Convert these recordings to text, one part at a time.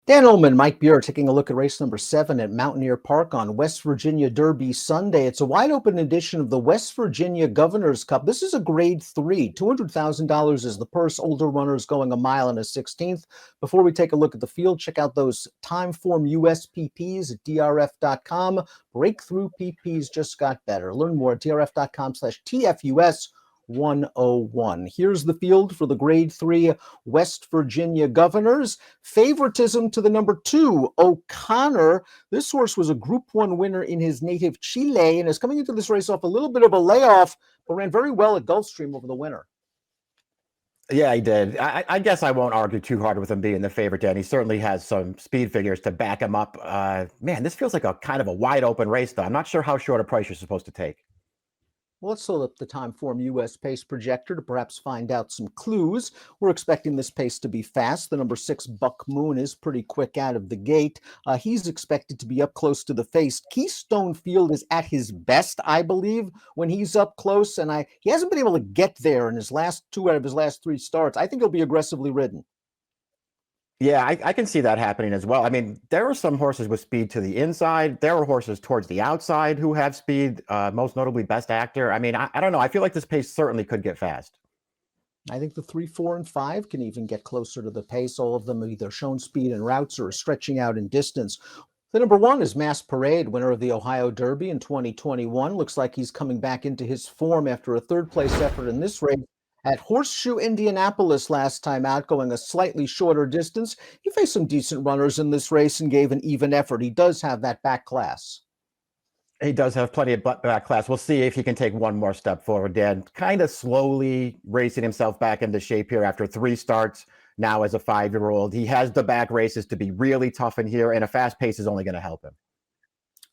Dan Illman, Mike Buer taking a look at race number 7 at Mountaineer Park on West Virginia Derby Sunday. It's a wide open edition of the West Virginia Governor's Cup. This is a grade 3. $200,000 is the purse. Older runners going a mile and a 16th. Before we take a look at the field, check out those Timeform USPPs at DRF.com. Breakthrough PPs just got better. Learn more at DRF.com/TFUS. 101. Here's the field for the grade 3 West Virginia Governors. Favoritism to the number 2, O'Connor. This horse was a Group 1 winner in his native Chile and is coming into this race off a little bit of a layoff, but ran very well at Gulfstream over the winter. Yeah, he did. I guess I won't argue too hard with him being the favorite, Dan. He certainly has some speed figures to back him up. Man, this feels like a kind of a wide open race, though. I'm not sure how short a price you're supposed to take. Well, let's load up the Timeform US pace projector to perhaps find out some clues. We're expecting this pace to be fast. The number 6, Buck Moon, is pretty quick out of the gate. He's expected to be up close to the face. Keystone Field is at his best, I believe, when he's up close, and he hasn't been able to get there in his last 2 out of his last 3 starts. I think he'll be aggressively ridden. Yeah, I can see that happening as well. I mean, there are some horses with speed to the inside. There are horses towards the outside who have speed, most notably Best Actor. I mean, I don't know. I feel like this pace certainly could get fast. I think the 3, 4, and 5 can even get closer to the pace. All of them have either shown speed in routes or are stretching out in distance. The number 1 is Mass Parade, winner of the Ohio Derby in 2021. Looks like he's coming back into his form after a third-place effort in this race at Horseshoe, Indianapolis last time out, going a slightly shorter distance. He faced some decent runners in this race and gave an even effort. He does have that back class. He does have plenty of back class. We'll see if he can take one more step forward, Dan. Kind of slowly racing himself back into shape here after 3 starts now as a 5-year-old. He has the back races to be really tough in here, and a fast pace is only going to help him.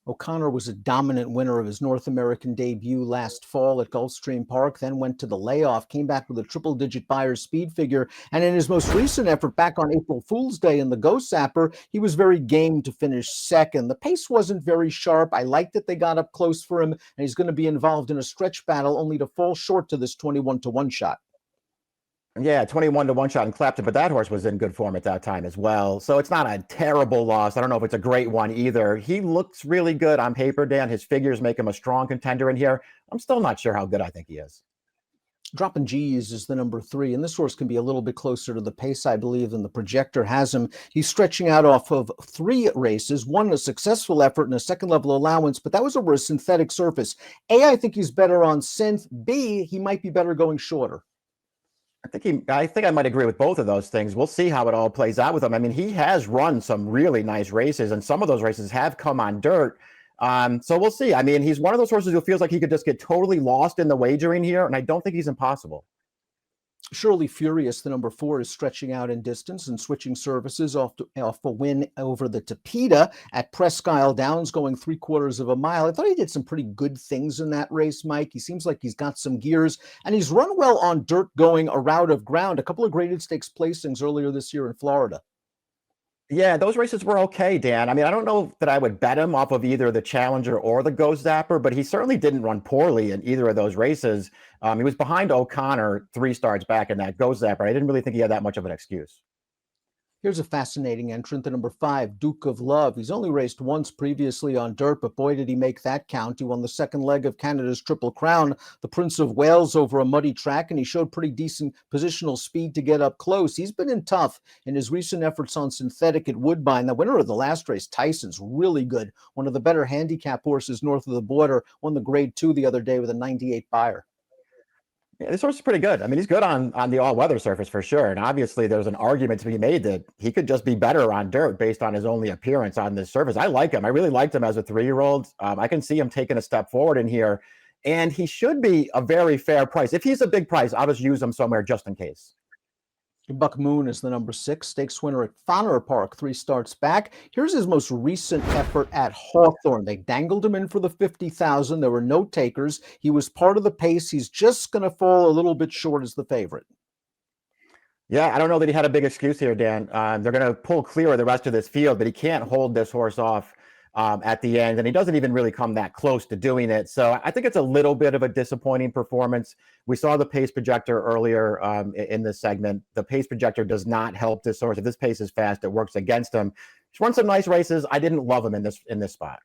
O'Connor was a dominant winner of his North American debut last fall at Gulfstream Park, then went to the layoff, came back with a triple-digit Buyer's speed figure, and in his most recent effort back on April Fool's Day in the Ghost Zapper, he was very game to finish second. The pace wasn't very sharp. I like that they got up close for him, and he's going to be involved in a stretch battle only to fall short to this 21-to-1 shot. Yeah, 21-to-1 shot in Clapton, but that horse was in good form at that time as well. So it's not a terrible loss. I don't know if it's a great one either. He looks really good on paper, Dan. His figures make him a strong contender in here. I'm still not sure how good I think he is. Dropping G's is the number 3, and this horse can be a little bit closer to the pace, I believe, than the projector has him. He's stretching out off of 3 races, 1 a successful effort and a second-level allowance, but that was over a synthetic surface. A, I think he's better on synth. B, he might be better going shorter. I think I might agree with both of those things. We'll see how it all plays out with him. I mean, he has run some really nice races, and some of those races have come on dirt. So we'll see. I mean, he's one of those horses who feels like he could just get totally lost in the wagering here, and I don't think he's impossible. Surely Furious, the number 4, is stretching out in distance and switching surfaces off a win over the Tapeta at Presque Isle Downs, going 3/4 of a mile. I thought he did some pretty good things in that race, Mike. He seems like he's got some gears, and he's run well on dirt going a route of ground. A couple of graded stakes placings earlier this year in Florida. Yeah, those races were okay, Dan. I mean, I don't know that I would bet him off of either the Challenger or the Ghost Zapper, but he certainly didn't run poorly in either of those races. He was behind O'Connor 3 starts back in that Ghost Zapper. I didn't really think he had that much of an excuse. Here's a fascinating entrant, the number 5, Duke of Love. He's only raced once previously on dirt, but boy, did he make that count. He won the second leg of Canada's Triple Crown, the Prince of Wales, over a muddy track, and he showed pretty decent positional speed to get up close. He's been in tough in his recent efforts on synthetic at Woodbine. The winner of the last race, Tyson's really good. One of the better handicap horses north of the border. Won the grade 2 the other day with a 98 Beyer. Yeah, this horse is pretty good. I mean, he's good on the all-weather surface for sure. And obviously, there's an argument to be made that he could just be better on dirt based on his only appearance on this surface. I like him. I really liked him as a 3-year-old. I can see him taking a step forward in here. And he should be a very fair price. If he's a big price, I'll just use him somewhere just in case. Buck Moon is the number 6, stakes winner at Fowler Park 3 starts back. Here's his most recent effort at Hawthorne. They dangled him in for the 50,000. There were no takers. He was part of the pace. He's just going to fall a little bit short as the favorite. Yeah, I don't know that he had a big excuse here, Dan. They're going to pull clear of the rest of this field, but he can't hold this horse off at the end, and he doesn't even really come that close to doing it. So I think it's a little bit of a disappointing performance. We saw the pace projector earlier in this segment. The pace projector does not help this horse. If this pace is fast, it works against him. He's run some nice races. I didn't love him in this spot.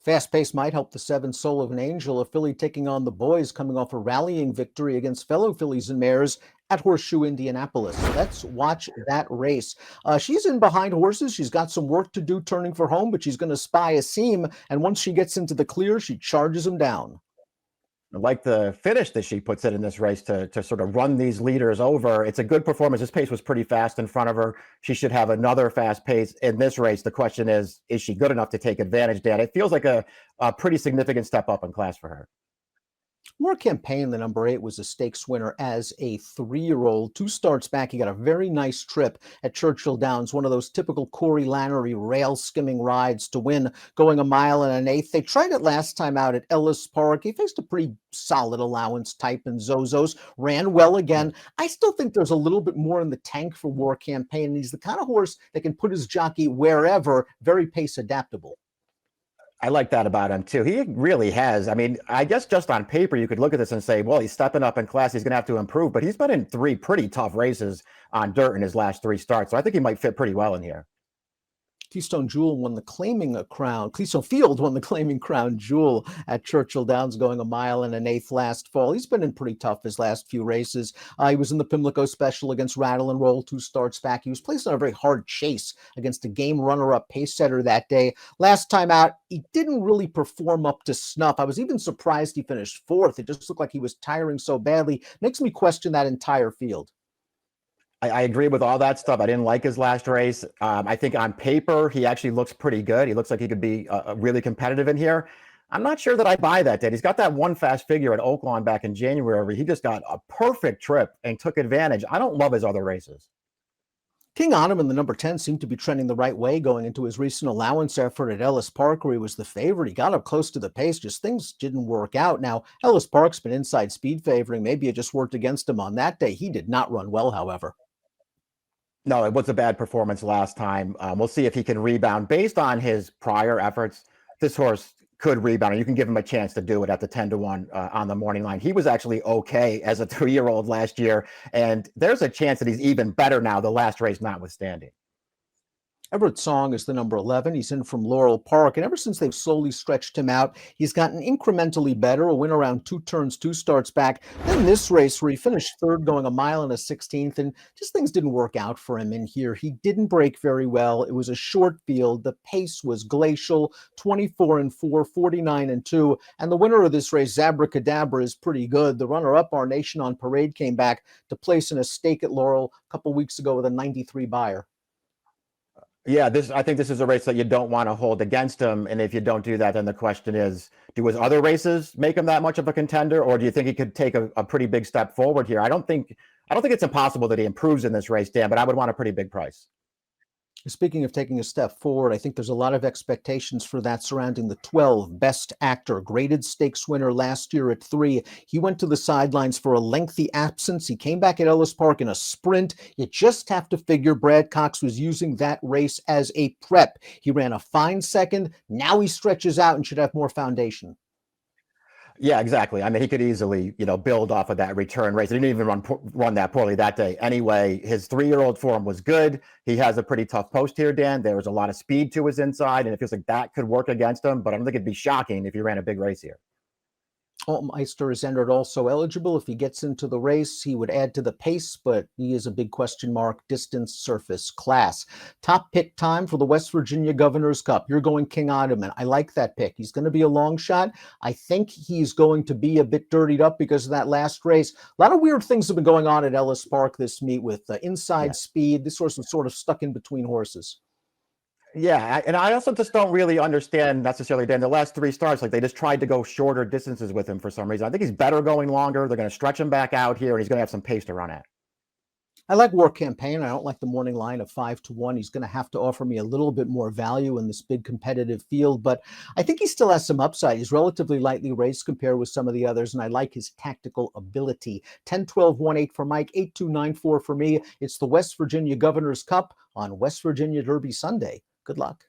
Fast pace might help the 7 Soul of an Angel, a filly taking on the boys coming off a rallying victory against fellow fillies and mares at Horseshoe, Indianapolis. Let's watch that race. She's in behind horses. She's got some work to do turning for home, but she's going to spy a seam. And once she gets into the clear, she charges them down. I like the finish that she puts in this race to sort of run these leaders over. It's a good performance. This pace was pretty fast in front of her. She should have another fast pace in this race. The question is she good enough to take advantage, Dan? It feels like a pretty significant step up in class for her. War Campaign, the number 8, was a stakes winner as a 3-year-old. 2 starts back, he got a very nice trip at Churchill Downs, one of those typical Corey Lannery rail skimming rides to win, going 1 1/8. They tried it last time out at Ellis Park. He faced a pretty solid allowance type in Zozos, ran well again. I still think there's a little bit more in the tank for War Campaign, and he's the kind of horse that can put his jockey wherever, very pace adaptable. I like that about him too. He really has. I mean, I guess just on paper, you could look at this and say, well, he's stepping up in class. He's going to have to improve, but he's been in 3 pretty tough races on dirt in his last 3 starts. So I think he might fit pretty well in here. Keystone Jewel won the claiming crown. Keystone Field won the claiming crown jewel at Churchill Downs, going 1 1/8 last fall. He's been in pretty tough his last few races. He was in the Pimlico Special against Rattle and Roll 2 starts back. He was placed on a very hard chase against a game runner-up pace setter that day. Last time out, he didn't really perform up to snuff. I was even surprised he finished 4th. It just looked like he was tiring so badly. Makes me question that entire field. I agree with all that stuff. I didn't like his last race. I think on paper, he actually looks pretty good. He looks like he could be really competitive in here. I'm not sure that I buy that, Dad. He's got that 1 fast figure at Oaklawn back in January where he just got a perfect trip and took advantage. I don't love his other races. King Autumn in the number 10 seemed to be trending the right way going into his recent allowance effort at Ellis Park, where he was the favorite. He got up close to the pace, just things didn't work out. Now, Ellis Park's been inside speed favoring. Maybe it just worked against him on that day. He did not run well, however. No, it was a bad performance last time. We'll see if he can rebound. Based on his prior efforts, this horse could rebound, and you can give him a chance to do it at the 10-1 on the morning line. He was actually okay as a 3-year-old last year, and there's a chance that he's even better now, the last race notwithstanding. Everett Song is the number 11. He's in from Laurel Park, and ever since they've slowly stretched him out, he's gotten incrementally better. A win around 2 turns, 2 starts back. Then this race where he finished 3rd, going 1 1/16, and just things didn't work out for him in here. He didn't break very well. It was a short field. The pace was glacial, 24-4, 49-2, and the winner of this race, Zabracadabra, is pretty good. The runner-up, Our Nation on Parade, came back to place in a stake at Laurel a couple weeks ago with a 93 buyer. Yeah, I think this is a race that you don't want to hold against him. And if you don't do that, then the question is, do his other races make him that much of a contender? Or do you think he could take a pretty big step forward here? I don't think it's impossible that he improves in this race, Dan, but I would want a pretty big price. Speaking of taking a step forward, I think there's a lot of expectations for that surrounding the 12 Best Actor, graded stakes winner last year at 3. He went to the sidelines for a lengthy absence. He came back at Ellis Park in a sprint. You just have to figure Brad Cox was using that race as a prep. He ran a fine second. Now he stretches out and should have more foundation. Yeah, exactly. I mean, he could easily, build off of that return race. He didn't even run that poorly that day. Anyway, his 3-year-old form was good. He has a pretty tough post here, Dan. There was a lot of speed to his inside, and it feels like that could work against him. But I don't think it'd be shocking if he ran a big race here. Altmeister is entered also eligible. If he gets into the race, he would add to the pace, but he is a big question mark, distance, surface, class. Top pick time for the West Virginia Governor's Cup. You're going King Ottoman. I like that pick. He's going to be a long shot. I think he's going to be a bit dirtied up because of that last race. A lot of weird things have been going on at Ellis Park this meet with inside speed. This horse was sort of stuck in between horses. Yeah, and I also just don't really understand necessarily, Dan, the last 3 starts, like they just tried to go shorter distances with him for some reason. I think he's better going longer. They're going to stretch him back out here, and he's going to have some pace to run at. I like War Campaign. I don't like the morning line of 5-1. He's going to have to offer me a little bit more value in this big competitive field, but I think he still has some upside. He's relatively lightly raced compared with some of the others, and I like his tactical ability. 10-12-1-8 for Mike, 8-2-9-4 for me. It's the West Virginia Governor's Cup on West Virginia Derby Sunday. Good luck.